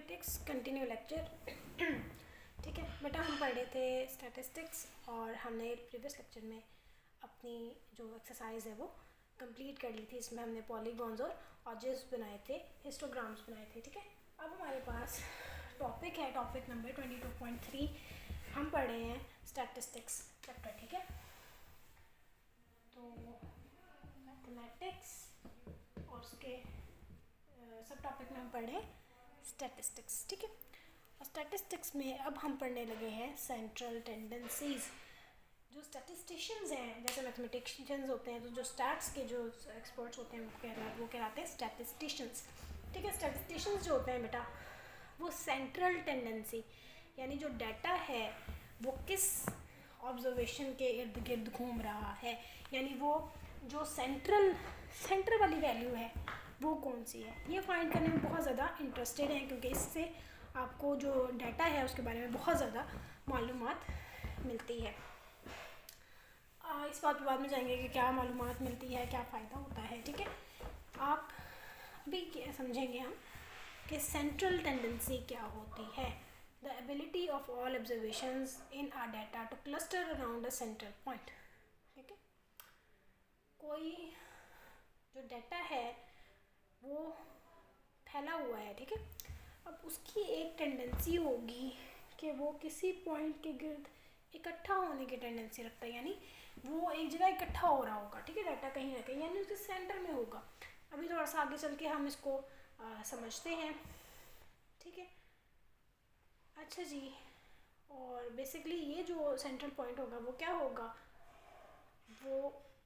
Mathematics continue lecture. ठीक है बेटा, हम पढ़ रहे थे स्टैटिस्टिक्स और हमने प्रीवियस लेक्चर में अपनी जो एक्सरसाइज है वो कंप्लीट कर ली थी। इसमें हमने पॉलीगॉन्स और ऑब्जेक्ट्स बनाए थे, हिस्टोग्राम्स बनाए थे। ठीक है, अब हमारे पास टॉपिक है, टॉपिक नंबर 22.3 हम पढ़ रहे हैं स्टैटिस्टिक्स चैप्टर। ठीक है, तो मैथमेटिक्स और उसके सब टॉपिक में हम पढ़े स्टैटिस्टिक्स। ठीक है, और स्टैटिस्टिक्स में अब हम पढ़ने लगे हैं सेंट्रल टेंडेंसीज। जो स्टैटिस्टिशियंस हैं, जैसे मैथमेटिशियंस होते हैं, तो जो स्टैट्स के जो एक्सपर्ट्स होते हैं वो कहलाते हैं स्टैटिस्टिशियंस। ठीक है, स्टैटिस्टिशियंस जो होते हैं बेटा, वो सेंट्रल टेंडेंसी यानी जो डाटा है वो किस ऑब्जर्वेशन के इर्द गिर्द घूम रहा है, यानी वो जो सेंटर वाली वैल्यू है वो कौन सी है, ये फाइंड करने में बहुत ज़्यादा इंटरेस्टेड हैं, क्योंकि इससे आपको जो डाटा है उसके बारे में बहुत ज़्यादा मालूमात मिलती है। इस बात पर बाद में जाएंगे कि क्या मालूमात मिलती है, क्या फ़ायदा होता है। ठीक है, आप अभी समझेंगे हम कि सेंट्रल टेंडेंसी क्या होती है। The ability of all observations in are data two cluster around a centre point. ठीक है, कोई जो डाटा है वो फैला हुआ है। ठीक है, अब उसकी एक टेंडेंसी होगी कि वो किसी पॉइंट के गिर्द इकट्ठा होने की टेंडेंसी रखता है, यानी वो एक जगह इकट्ठा हो रहा होगा। ठीक है, डाटा कहीं ना कहीं यानी उसके सेंटर में होगा। अभी थोड़ा सा आगे चल के हम इसको समझते हैं। ठीक है, अच्छा जी, और बेसिकली ये जो सेंट्रल पॉइंट होगा वो क्या होगा, वो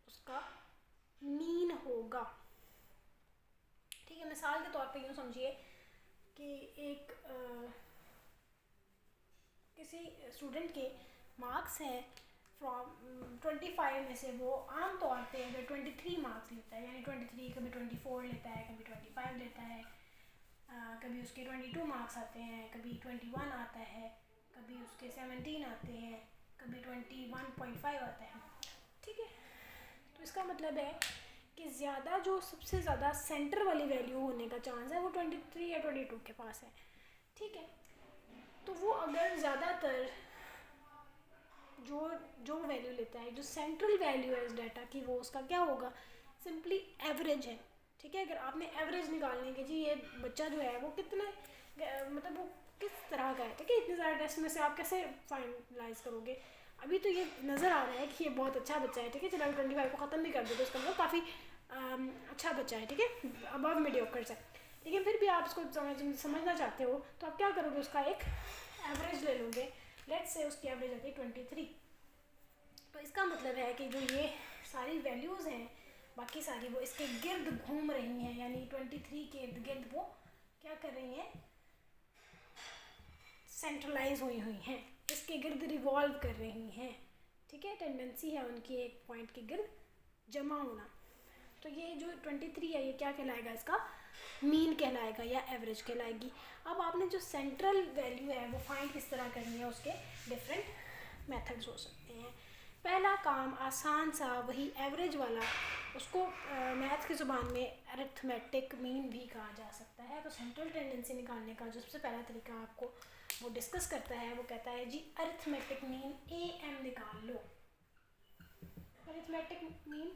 उसका मीन होगा। ठीक है, मिसाल के तौर पे यूँ समझिए कि एक किसी स्टूडेंट के मार्क्स हैं फ्रॉम 25 में से वो आम तौर पे अगर 23 मार्क्स लेता है, यानी 23 कभी 24 लेता है, कभी 25 लेता है, कभी उसके 22 मार्क्स आते हैं, कभी 21 आता है, कभी उसके 17 आते हैं, कभी 21.5 आता है। ठीक है, तो इसका मतलब है कि ज़्यादा जो सबसे ज़्यादा सेंटर वाली वैल्यू होने का चांस है वो 23 या 22 के पास है। ठीक है, तो वो अगर ज़्यादातर जो वैल्यू लेता है, जो सेंट्रल वैल्यू है इस डाटा की, वो उसका क्या होगा, सिंपली एवरेज है। ठीक है, अगर आपने एवरेज निकालने के जी ये बच्चा जो है वो कितने मतलब वो किस तरह का है, ठीक है, इतने सारे टेस्ट में से आप कैसे फाइनलाइज करोगे। अभी तो ये नज़र आ रहा है कि ये बहुत अच्छा बच्चा है। ठीक है, चलो 25 को ख़त्म भी कर दो तो उसका मतलब काफ़ी अच्छा बच्चा है। ठीक है, अबव मीडियोकर से, लेकिन फिर भी आप इसको समझना चाहते हो तो आप क्या करोगे, उसका एक एवरेज ले लोगे। लेट्स से उसकी एवरेज आती है 23। तो इसका मतलब है कि जो ये सारी वैल्यूज़ हैं बाकी सारी वो इसके गिर्द घूम रही हैं, यानी 23 के इर्द गिर्द वो क्या कर रही हैं, सेंट्रलाइज हुई हैं, इसके गिर्द रिवॉल्व कर रही हैं। ठीक है, टेंडेंसी है उनकी एक पॉइंट के गिर्द जमा होना। तो ये जो 23 है ये क्या कहलाएगा, इसका मीन कहलाएगा या एवरेज कहलाएगी। अब आपने जो सेंट्रल वैल्यू है वो फाइंड किस तरह करनी है, उसके डिफरेंट मेथड्स हो सकते हैं। पहला काम आसान सा वही एवरेज वाला, उसको मैथ्स की ज़ुबान में अरिथमेटिक मीन भी कहा जा सकता है। तो सेंट्रल टेंडेंसी निकालने का जो सबसे पहला तरीका आपको वो डिस्कस करता है, वो कहता है जी अरिथमेटिक मीन AM निकाल लो। अरिथमेटिक मीन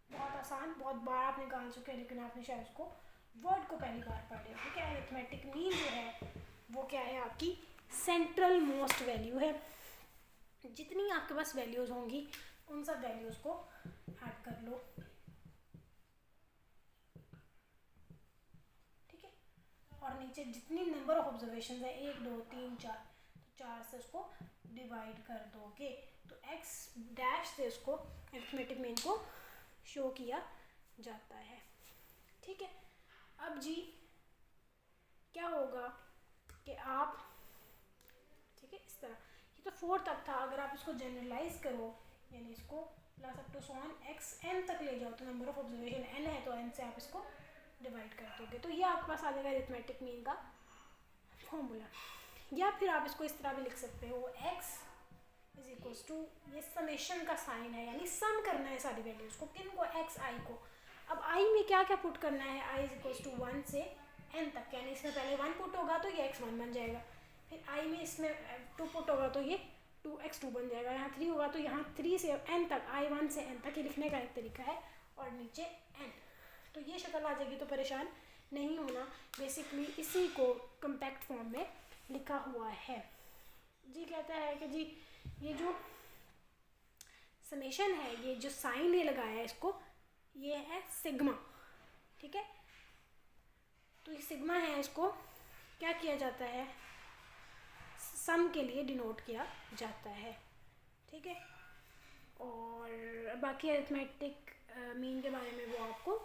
बहुत आसान, बहुत बार आप निकाल चुके हैं, लेकिन आपने शायद उसको वर्ड को पहली बार पढ़े। ठीक है, अरिथमेटिक मीन जो है वो क्या है, आपकी सेंट्रल मोस्ट वैल्यू है। जितनी आपके पास वैल्यूज़ होंगी उन सब वैल्यूज़ को ऐड कर लो। ठीक है, और नीचे जितनी नंबर ऑफ ऑब्जर्वेशन है 1 2 3 4, तो 4 से उसको डिवाइड कर दोगे, तो x डैश से उसको अरिथमेटिक मीन को शो किया जाता है। ठीक है, अब जी क्या होगा कि आप, ठीक है, इस तरह ये तो 4 तक था, अगर आप इसको जनरलाइज करो यानी इसको प्लस अप टू सोन xn तक ले जाओ, तो नंबर ऑफ ऑब्जर्वेशन n है तो n से आप इसको डिवाइड कर दोगे, तो ये आपके पास आ जाएगा अरिथमेटिक मीन का फॉर्मूला। या फिर आप इसको इस तरह भी लिख सकते हो, x इज इक्वल्स टू, ये समेशन का साइन है, यानी सम करना है सारी वैल्यूज़ को, किन को, x i को। अब i में क्या क्या पुट करना है, i इज इक्वल्स टू 1 से n तक, यानी इसमें पहले 1 पुट होगा तो ये x1 बन जाएगा, फिर i में इसमें 2 पुट होगा तो ये 2x2 बन जाएगा, यहाँ 3 होगा तो यहाँ 3 से n तक, i1 से n तक ये लिखने का एक तरीका है, और नीचे n, तो ये शक्ल आ जाएगी। तो परेशान नहीं होना, बेसिकली इसी को कम्पैक्ट फॉर्म में लिखा हुआ है। जी कहता है कि जी ये जो समेशन है, ये जो साइन ये लगाया है इसको, ये है सिग्मा, ठीक है। तो ये सिग्मा है, इसको क्या किया जाता है, सम के लिए डिनोट किया जाता है, ठीक है। और बाकी अरिथमेटिक मीन के बारे में वो आपको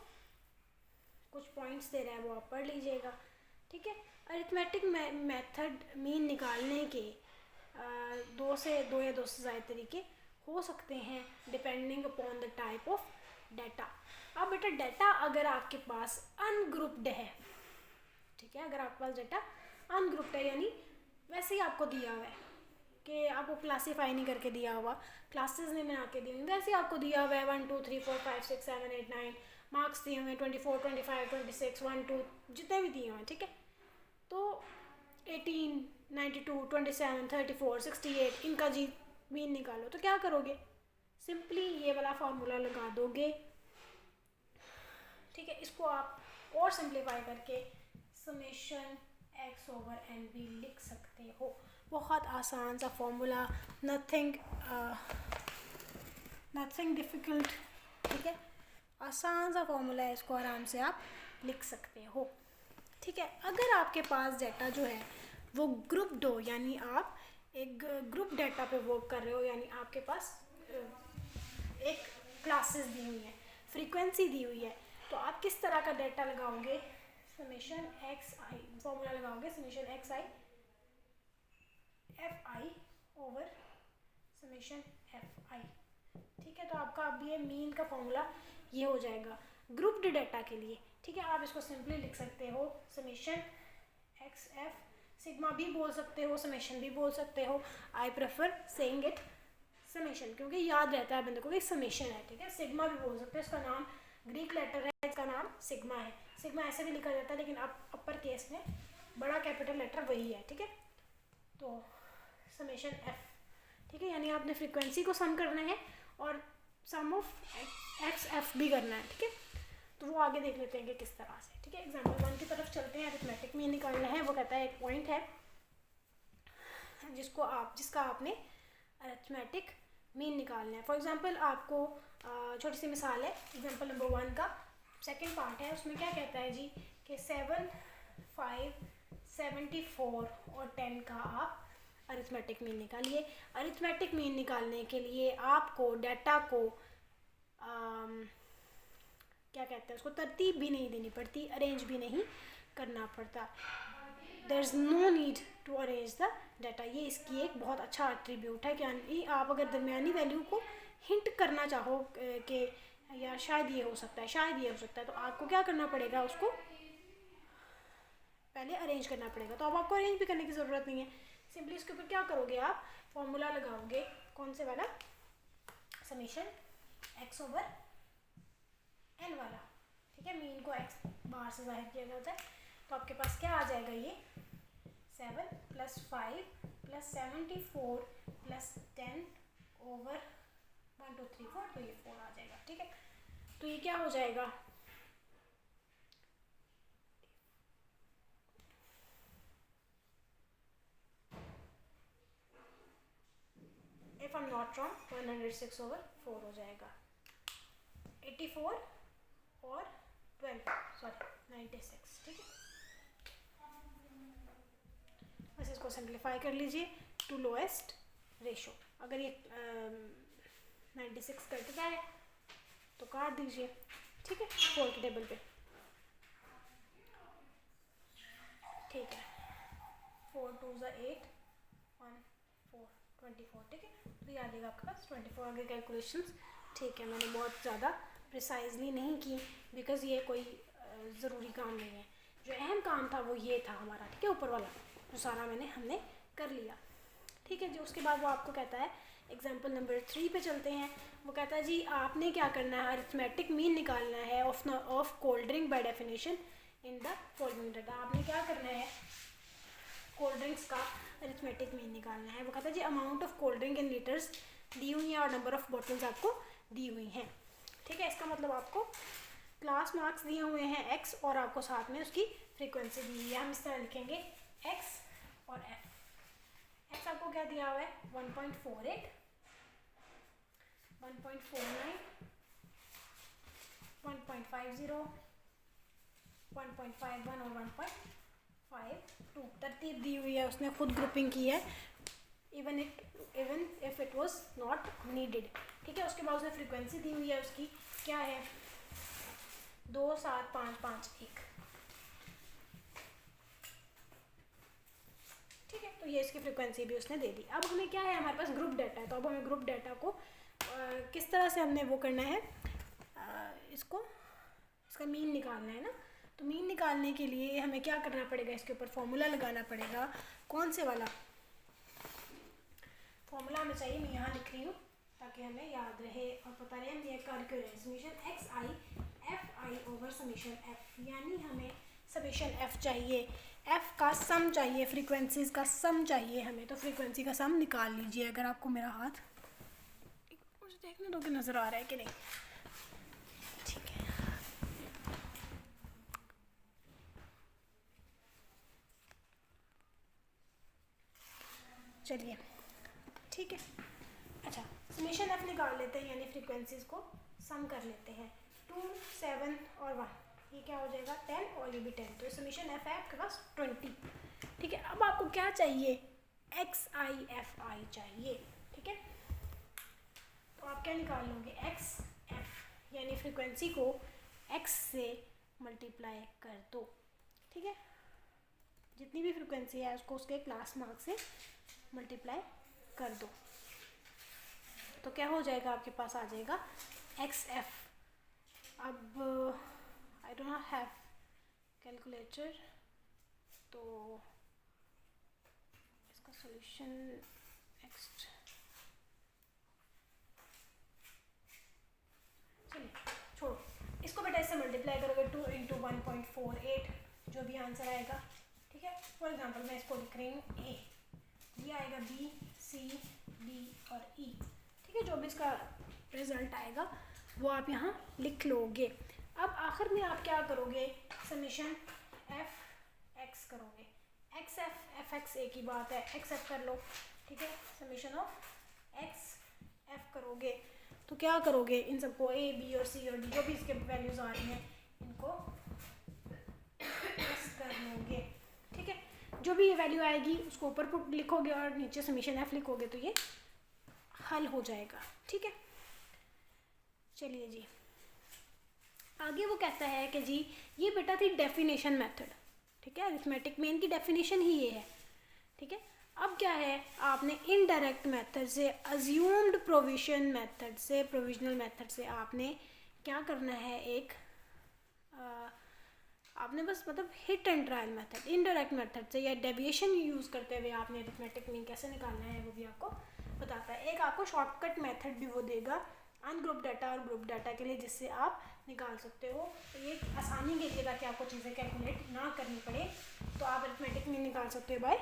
कुछ पॉइंट्स दे रहा है, वो आप पढ़ लीजिएगा, ठीक है। अरिथमेटिक मेथड मीन निकालने के दो या दो से ज़्यादा तरीके हो सकते हैं, depending upon the type of data. अब बेटा डाटा अगर आपके पास अनग्रुप्ड है, ठीक है, अगर आपके पास डाटा अनग्रुप्ड है, यानी वैसे ही आपको दिया हुआ है कि आपको क्लासीफाई नहीं करके दिया हुआ, क्लासेस नहीं बना के दी हुई, वैसे ही आपको दिया हुआ है 1 2 3 4 5 6 7 8 9 मार्क्स दिए हुए हैं, 24 25 26 1 2 जितने भी दिए हुए हैं, ठीक है। तो 18 92 27 34 68 इनका जी मीन निकालो, तो क्या करोगे, सिंपली ये वाला फार्मूला लगा दोगे, ठीक है। इसको आप और सिंप्लीफाई करके समेशन x ओवर n भी लिख सकते हो। बहुत आसान सा फॉर्मूला, नथिंग डिफ़िकल्ट, ठीक है, आसान सा फॉर्मूला है, इसको आराम से आप लिख सकते हो, ठीक है। अगर आपके पास डाटा जो है वो ग्रुप्ड हो, यानी आप एक ग्रुप डाटा पे वर्क कर रहे हो, यानी आपके पास एक क्लासेस दी हुई है, फ्रीक्वेंसी दी हुई है, तो आप किस तरह का डाटा लगाओगे, समेशन एक्स आई फॉर्मूला लगाओगे, summation x I F I over summation F I, ठीक है। तो आपका अब ये मीन का फॉर्मूला ये हो जाएगा ग्रुप्ड डाटा के लिए, ठीक है। आप इसको सिंपली लिख सकते हो समेशन एक्स एफ, सिग्मा भी बोल सकते हो, समेशन भी बोल सकते हो, I prefer saying it summation, क्योंकि याद रहता है बंदे को कि समेशन है, ठीक है। सिग्मा भी बोल सकते हो, इसका नाम ग्रीक लेटर है, इसका नाम सिग्मा है, सिग्मा ऐसे भी लिखा जाता है, लेकिन अब अपर केस में बड़ा कैपिटल लेटर वही है, ठीक है। तो समेशन एफ, ठीक है, यानी आपने फ्रीक्वेंसी को सम करना है और सम ऑफ एक्स एफ भी करना है, ठीक है। तो वो आगे देख लेते हैं कि किस तरह से, ठीक है। एग्जाम्पल 1 की तरफ चलते हैं। अरिथमेटिक में निकालना है, वो कहता है एक पॉइंट है जिसका आपने अरिथमेटिक मीन निकालना है। फॉर एग्जांपल आपको छोटी सी मिसाल है, एग्जांपल नंबर 1 का सेकंड पार्ट है, उसमें क्या कहता है जी कि 7 5 74 और 10 का आप अरिथमेटिक मीन निकालिए। अरिथमेटिक मीन निकालने के लिए आपको डाटा को क्या कहते हैं, उसको तरतीब भी नहीं देनी पड़ती, अरेंज भी नहीं करना पड़ता। There is no need to arrange the data. ये इसकी एक बहुत अच्छा एट्रीब्यूट है कि आप अगर दरमियानी वैल्यू को हिंट करना चाहो कि या शायद ये हो सकता है, शायद ये हो सकता है, तो आपको क्या करना पड़ेगा, उसको पहले अरेंज करना पड़ेगा। तो अब आपको अरेंज भी करने की ज़रूरत नहीं है, सिंपली इसके ऊपर क्या करोगे, आप फॉर्मूला लगाओगे, कौन से वाला, समेशन एक्स ओवर एन वाला, ठीक है। मीन को एक्स बार से जाहिर किया जाता है, तो आपके पास क्या आ जाएगा, ये 7 + 5 + 74 + 10 ओवर 1 2 3 4, तो ये 4 आ जाएगा, ठीक है। तो ये क्या हो जाएगा, if I am not wrong 106 over 4 हो जाएगा, 84 और 12 सॉरी 96, ठीक है। बस इसको सिंप्लीफाई कर लीजिए टू लोएस्ट रेशो। अगर ये 96 कटता है तो काट दीजिए, ठीक है, 4 के टेबल पे, ठीक है। 4 2 8 1 4 24, ठीक है। तो ये आ जाएगा आपके पास 24। आगे कैलकुलेशंस, ठीक है, मैंने बहुत ज़्यादा प्रिसाइजली नहीं की बिकॉज ये कोई ज़रूरी काम नहीं है। जो अहम काम था वो ये था हमारा, ठीक है, ऊपर वाला जो सारा हमने कर लिया, ठीक है जी। उसके बाद वो आपको कहता है एग्जाम्पल नंबर 3 पे चलते हैं। वो कहता है जी आपने क्या करना है, अरिथमेटिक मीन निकालना है of cold drink by definition in the following data. आपने क्या करना है, कोल्ड ड्रिंक्स का अरिथमेटिक मीन निकालना है। वो कहता है जी amount of cold drink in litres दी हुई हैं और नंबर ऑफ बॉटल्स आपको दी हुई हैं। ठीक है, इसका मतलब आपको क्लास मार्क्स दिए हुए हैं x और आपको साथ में उसकी फ्रीक्वेंसी दी हुई है। हम इस तरह लिखेंगे x और f। x आपको क्या दिया हुआ है 1.48, 1.49, 1.50, 1.51 और 1.52 तरतीब दी हुई है, उसने खुद ग्रुपिंग की है, even if it was not needed. ठीक है, उसके बाद उसने फ्रीक्वेंसी दी हुई है, उसकी क्या है 27551। ठीक है, तो ये इसकी फ्रीक्वेंसी भी उसने दे दी। अब हमें क्या है, हमारे पास ग्रुप डाटा है, तो अब हमें ग्रुप डाटा को किस तरह से हमने वो करना है, इसका मीन निकालना है ना। तो मीन निकालने के लिए हमें क्या करना पड़ेगा, इसके ऊपर फॉर्मूला लगाना पड़ेगा। कौन से वाला फॉर्मूला हमें चाहिए, मैं यहाँ लिख रही हूँ ताकि हमें याद रहे और पता रहे हम ये कर क्यों रहे। Summation x I F I over summation F, यानी हमें समीशन एफ चाहिए, एफ का सम चाहिए, फ्रीक्वेंसीज का सम चाहिए हमें। तो फ्रीक्वेंसी का सम निकाल लीजिए। अगर आपको मेरा हाथ मुझे देखने दो कि नज़र आ रहा है कि नहीं। ठीक है, चलिए ठीक है। अच्छा, समीशन एफ निकाल लेते हैं, यानी फ्रीक्वेंसीज को सम कर लेते हैं। 2, 7 और 1, ये क्या हो जाएगा 10 और ये भी 10। तो समीशन एफ है आपके पास 20। ठीक है, अब आपको क्या चाहिए, एक्स आई एफ आई चाहिए। ठीक है, तो आप क्या निकाल लोगे, एक्स एफ, यानी फ्रीक्वेंसी को एक्स से मल्टीप्लाई कर दो। ठीक है, जितनी भी फ्रीक्वेंसी है उसको उसके क्लास मार्क से मल्टीप्लाई कर दो, तो क्या हो जाएगा, आपके पास आ जाएगा एक्स एफ। अब आई डोंट हैव कैलकुलेटर, तो इसका सॉल्यूशन नेक्स्ट, चलिए छोड़ो इसको बेटा, इससे मल्टीप्लाई करोगे 2 × 1.48 जो भी आंसर आएगा। ठीक है, फॉर एग्जांपल मैं इसको लिख रही हूँ ए, ये आएगा बी, सी, डी और ई। ठीक है, जो भी इसका रिजल्ट आएगा वो आप यहाँ लिख लोगे। अब आखिर में आप क्या करोगे, समीशन एफ एक्स करोगे, एक्स एफ एफ एक्स एक ही बात है, एक्स एफ कर लो। ठीक है, समीशन ऑफ एक्स एफ करोगे तो क्या करोगे, इन सबको ए बी और सी और डी जो भी इसके वैल्यूज आ रही हैं इनको प्लस कर लोगे। ठीक है, जो भी ये वैल्यू आएगी उसको ऊपर पुट लिखोगे और नीचे समीशन एफ लिखोगे, तो ये हल हो जाएगा। ठीक है, चलिए जी आगे वो कहता है कि जी ये बेटा थी डेफिनेशन मेथड। ठीक है, अरिथमेटिक मीन की डेफिनेशन ही ये है। ठीक है, अब क्या है, आपने इनडायरेक्ट मेथड से, अज्यूम्ड प्रोविजन मेथड से, प्रोविजनल मेथड से आपने क्या करना है, एक आपने बस मतलब hit and trial method, indirect method से या डेविएशन यूज़ करते हुए आपने अरिथमेटिक मीन कैसे निकालना है वो भी आपको बताता है। एक आपको शॉर्टकट मेथड भी वो देगा अनग्रुप डाटा और ग्रुप डाटा के लिए, जिससे आप निकाल सकते हो। तो ये आसानी के लिए, ताकि आपको चीज़ें कैलकुलेट ना करनी पड़े, तो आप अरिथमेटिक मीन निकाल सकते हो बाय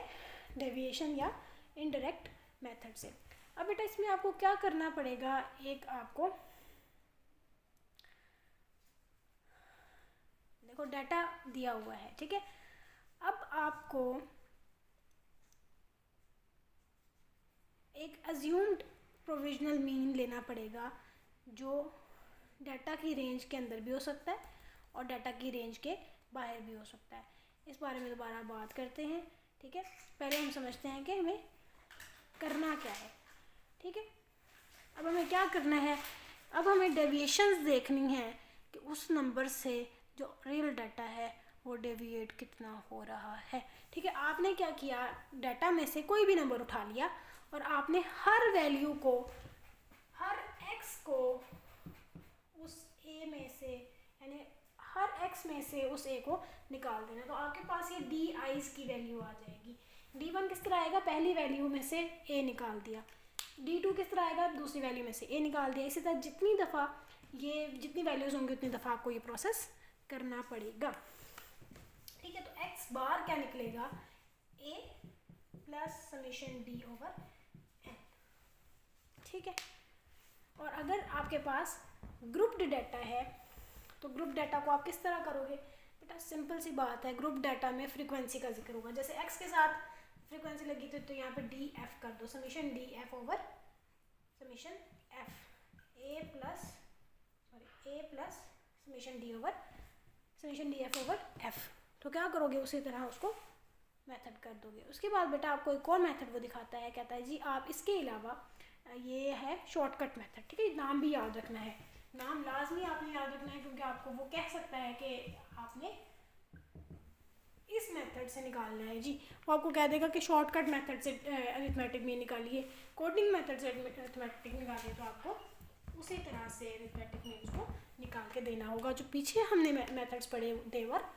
डेविएशन या इनडायरेक्ट मेथड से। अब बेटा इसमें आपको क्या करना पड़ेगा, एक आपको देखो डाटा दिया हुआ है। ठीक है, अब आपको एक अज्यूम्ड प्रोविजनल मीन लेना पड़ेगा जो डाटा की रेंज के अंदर भी हो सकता है और डाटा की रेंज के बाहर भी हो सकता है। इस बारे में दोबारा बात करते हैं। ठीक है, पहले हम समझते हैं कि हमें करना क्या है। ठीक है, अब हमें क्या करना है, अब हमें डेविएशंस देखनी है कि उस नंबर से जो रियल डाटा है वो डेविएट कितना हो रहा है। ठीक है, आपने क्या किया, डाटा में से कोई भी नंबर उठा लिया और आपने हर वैल्यू को, हर एक्स को उस ए में से, यानी हर एक्स में से उस ए को निकाल देना। तो आपके पास ये डी आईज की वैल्यू आ जाएगी। D1 किस तरह आएगा, पहली वैल्यू में से ए निकाल दिया। D2 किस तरह आएगा, दूसरी वैल्यू में से ए निकाल दिया। इसी तरह जितनी दफ़ा ये जितनी वैल्यूज़ होंगी उतनी दफ़ा आपको ये प्रोसेस करना पड़ेगा। ठीक है, तो एक्स बार क्या निकलेगा, A plus summation D over N. ठीक है, और अगर आपके पास ग्रुप्ड डाटा है तो ग्रुप डाटा को आप किस तरह करोगे बेटा, सिंपल सी बात है, ग्रुप डाटा में फ्रीक्वेंसी का जिक्र होगा। जैसे एक्स के साथ फ्रीक्वेंसी लगी तो यहाँ पे डी एफ कर दो, summation D F over summation F A plus summation D F over F. तो क्या करोगे, उसी तरह उसको मेथड कर दोगे। उसके बाद बेटा आपको एक और मेथड वो दिखाता है, कहता है जी आप इसके अलावा, ये है शॉर्टकट मेथड। ठीक है, नाम भी याद रखना है, नाम लाजमी आपने याद रखना है, क्योंकि आपको वो कह सकता है कि आपने इस मेथड से निकालना है जी। वो आपको कह देगा कि शॉर्टकट मेथड से अरिथमेटिक मीन निकालिए, कोडिंग मेथड से अरिथमेटिक निकालिए, तो आपको उसी तरह से अरिथमेटिक मीन को निकाल के देना होगा। जो पीछे हमने मेथड्स पढ़े देवर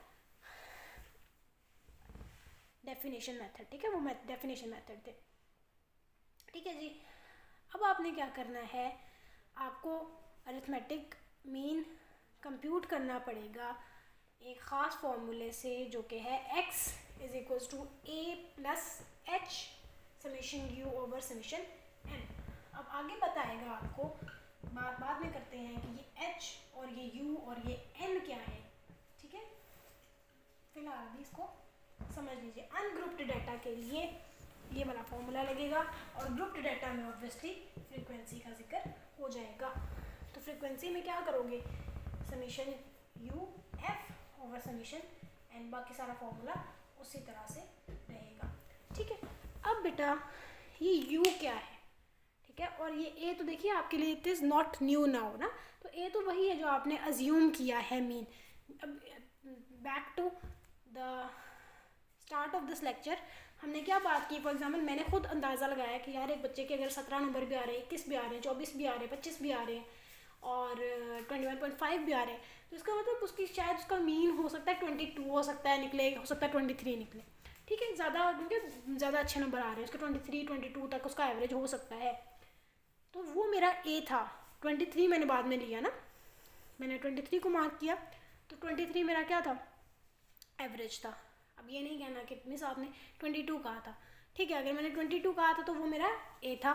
डेफिनेशन मेथड, ठीक है, वो डेफिनेशन मेथड थे। ठीक है जी, अब आपने क्या करना है, आपको अरिथमेटिक मीन कंप्यूट करना पड़ेगा एक ख़ास फॉर्मूले से, जो कि है x is equals to a plus h summation u over summation n। अब आगे बताएगा आपको, बाद में करते हैं कि ये h और ये u और ये n क्या है। ठीक है, फिलहाल भी इसको समझ लीजिए। अनग्रुप्ड डाटा के लिए ये वाला फॉर्मूला लगेगा, और ग्रुप्ड डाटा में ऑब्वियसली फ्रीक्वेंसी का जिक्र हो जाएगा। तो फ्रीक्वेंसी में क्या करोगे, summation u f over summation n, बाकी सारा फॉर्मूला उसी तरह से रहेगा। ठीक है, अब बेटा ये यू क्या है, ठीक है, और ये ए तो देखिए आपके लिए it is not new now ना, तो ए तो वही है जो आपने अज्यूम किया है मीन। अब back to the start of this lecture, हमने क्या बात की, फॉर एग्जांपल मैंने खुद अंदाज़ा लगाया कि यार एक बच्चे के अगर 17 नंबर भी आ रहे हैं, 21 भी आ रहे हैं, 24 भी आ रहे हैं, 25 भी आ रहे हैं और 21.5 भी आ रहे हैं, तो इसका मतलब उसकी शायद उसका मीन हो सकता है 22 हो सकता है निकले, हो सकता है 23 निकले। ठीक है, ज़्यादा क्योंकि ज़्यादा अच्छे नंबर आ रहे हैं उसके, 23 22 तक उसका एवरेज हो सकता है। तो वो मेरा ए था, 23 मैंने बाद में लिया ना, मैंने 23 को मार्क किया, तो 23 मेरा क्या था, एवरेज था। अब ये नहीं कहना कि मिस आपने 22 कहा था। ठीक है, अगर मैंने 22 कहा था तो वो मेरा ए था।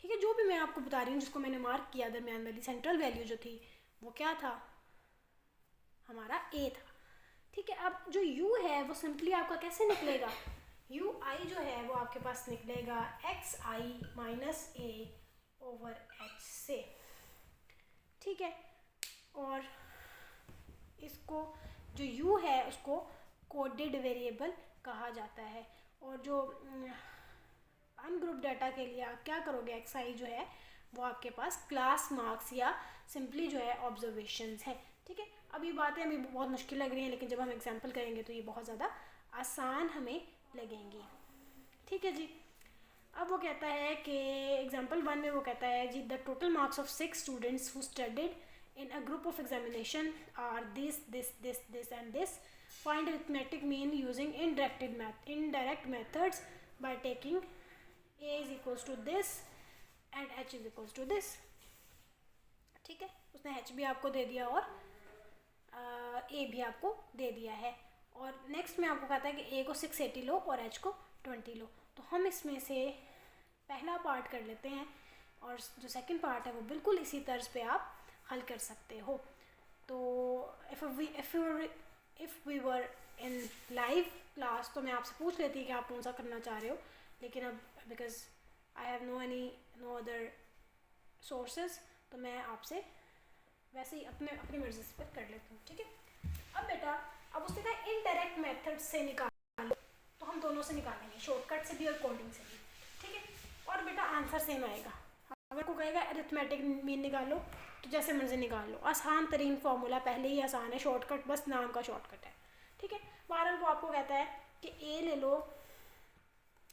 ठीक है, जो भी मैं आपको बता रही हूँ, जिसको मैंने मार्क किया दरमियान वाली सेंट्रल वैल्यू जो थी वो क्या था, हमारा ए था। ठीक है, अब जो यू है वो सिंपली आपका कैसे निकलेगा, यू आई जो है वो आपके पास निकलेगा एक्स आई माइनस ए ओवर एच से। ठीक है, और इसको जो यू है उसको कोडेड वेरिएबल कहा जाता है, और जो अनग्रुप डाटा के लिए आप क्या करोगे, एक्स आई जो है वो आपके पास क्लास मार्क्स या सिंपली जो है ऑब्जर्वेशंस है। ठीक है, अब ये बातें हमें बहुत मुश्किल लग रही हैं, लेकिन जब हम एग्जाम्पल करेंगे तो ये बहुत ज़्यादा आसान हमें लगेंगी। ठीक है जी, अब वो कहता है कि एग्जाम्पल 1 में वो कहता है जी, the total marks of 6 students who studied in a group of examination are this and this. Find arithmetic mean using indirect methods by taking a is equals to this and h is equals to this. ठीक है, उसने h भी आपको दे दिया और a भी आपको दे दिया है, और नेक्स्ट में आपको कहता है कि a को 680 लो और h को 20 लो। तो हम इसमें से पहला पार्ट कर लेते हैं, और जो सेकंड पार्ट है वो बिल्कुल इसी तर्ज पे आप हल कर सकते हो। तो if we were in live class तो मैं आपसे पूछ लेती कि आप कौन सा करना चाह रहे हो, लेकिन अब because I have no other sources, तो मैं आपसे वैसे ही अपनी मर्जी से कर लेती हूँ। ठीक है, अब बेटा अब उसने कहा इनडायरेक्ट मेथड से निकालो, तो हम दोनों से निकालेंगे, शॉर्टकट से भी और कोडिंग से भी। ठीक है, और बेटा आंसर सेम आएगा। अगर को कहेगा अरिथमेटिक मीन निकालो तो जैसे मर्जी निकाल लो, आसान तरीन फार्मूला, पहले ही आसान है, शॉर्टकट बस नाम का शॉर्टकट है। ठीक है, बहरहाल वो आपको कहता है कि ए ले लो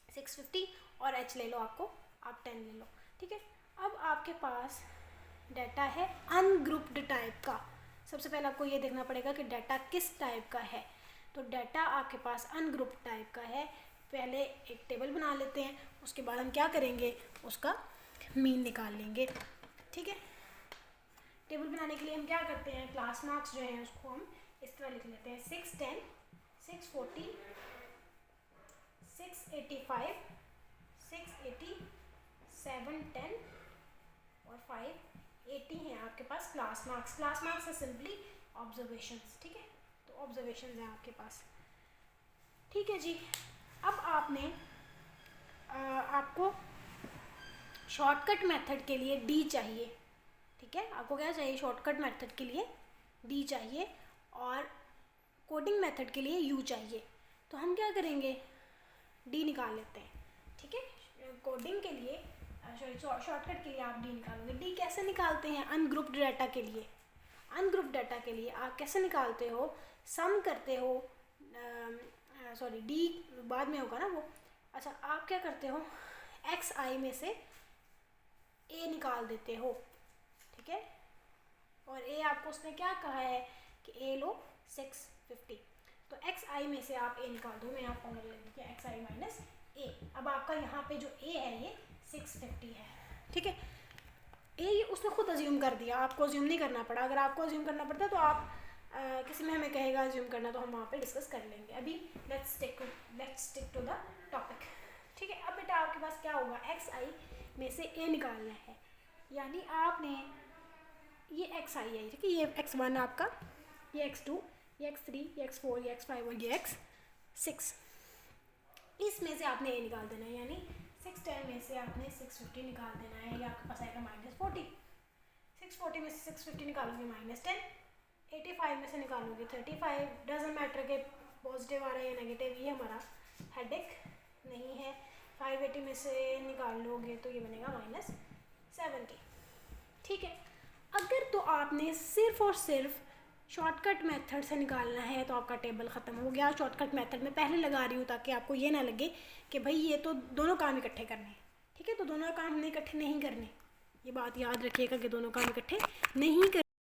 650 और एच ले लो आप 10 ले लो। ठीक है, अब आपके पास डाटा है अनग्रुप्ड टाइप का। सबसे पहले आपको ये देखना पड़ेगा कि डाटा किस टाइप का है, तो डाटा आपके पास अनग्रुप्ड टाइप का है। पहले एक टेबल बना लेते हैं, उसके बाद हम क्या करेंगे, उसका मीन निकाल लेंगे। ठीक है, टेबल बनाने के लिए हम क्या करते हैं, क्लास मार्क्स जो हैं उसको हम इस तरह लिख लेते हैं 6 10 640, 685, 680, 710 और 580 हैं आपके पास क्लास मार्क्स। क्लास मार्क्स है सिंपली ऑब्जर्वेशंस, ठीक है, तो ऑब्जर्वेशंस हैं आपके पास, ठीक है जी। अब आपने आपको शॉर्टकट मेथड के लिए डी चाहिए, ठीक है, आपको क्या चाहिए, शॉर्टकट मेथड के लिए डी चाहिए और कोडिंग मेथड के लिए यू चाहिए। तो हम क्या करेंगे, डी निकाल लेते हैं, ठीक है। कोडिंग के लिए शॉर्टकट के लिए आप डी निकालोगे। डी कैसे निकालते हैं अनग्रुप्ड डाटा के लिए? अनग्रुप्ड डाटा के लिए आप कैसे निकालते हो, सम करते हो, सॉरी डी बाद में होगा ना वो। अच्छा, आप क्या करते हो, एक्स आई में से ए निकाल देते हो, ठीक है, और ए आपको उसने क्या कहा है कि ए लो 650, तो एक्स आई में से आप ए निकाल दो। मैं यहाँ फॉर्मूला लिख दिया एक्स आई माइनस ए। अब आपका यहाँ पे जो ए है ये 650 है, ठीक है। ए उसने खुद अज्यूम कर दिया, आपको अज्यूम नहीं करना पड़ा। अगर आपको अज्यूम करना पड़ता तो आप किसी में हमें कहेगा अज्यूम करना, तो हम वहाँ पे डिस्कस कर लेंगे। अभी let's stick to the topic, ठीक है। अब बेटा आपके पास क्या होगा, एक्स आई में से ए निकालना है, यानी आपने ये एक्स आई है, ठीक है, ये x1 आपका, ये x2, ये x3, ये x4, ये x5 और ये x6, इसमें से आपने ए निकाल देना है, यानी 610 में से आपने 650 निकाल देना है। ये आपके पास आएगा -40, 640 में से 650 निकालोगे -10, 85 में से निकालोगे 35, डजंट मैटर के पॉजिटिव आ रहा है या नेगेटिव, ये हमारा हेडेक नहीं है। 580 में से निकाल लोगे तो ये बनेगा -70, ठीक है। अगर तो आपने सिर्फ और सिर्फ शॉर्टकट मेथड से निकालना है तो आपका टेबल ख़त्म हो गया। शॉर्टकट मेथड में पहले लगा रही हूँ ताकि आपको ये ना लगे कि भाई ये तो दोनों काम इकट्ठे करने हैं, ठीक है, तो दोनों काम हमने इकट्ठे नहीं करने, ये बात याद रखिएगा कि दोनों काम इकट्ठे नहीं कर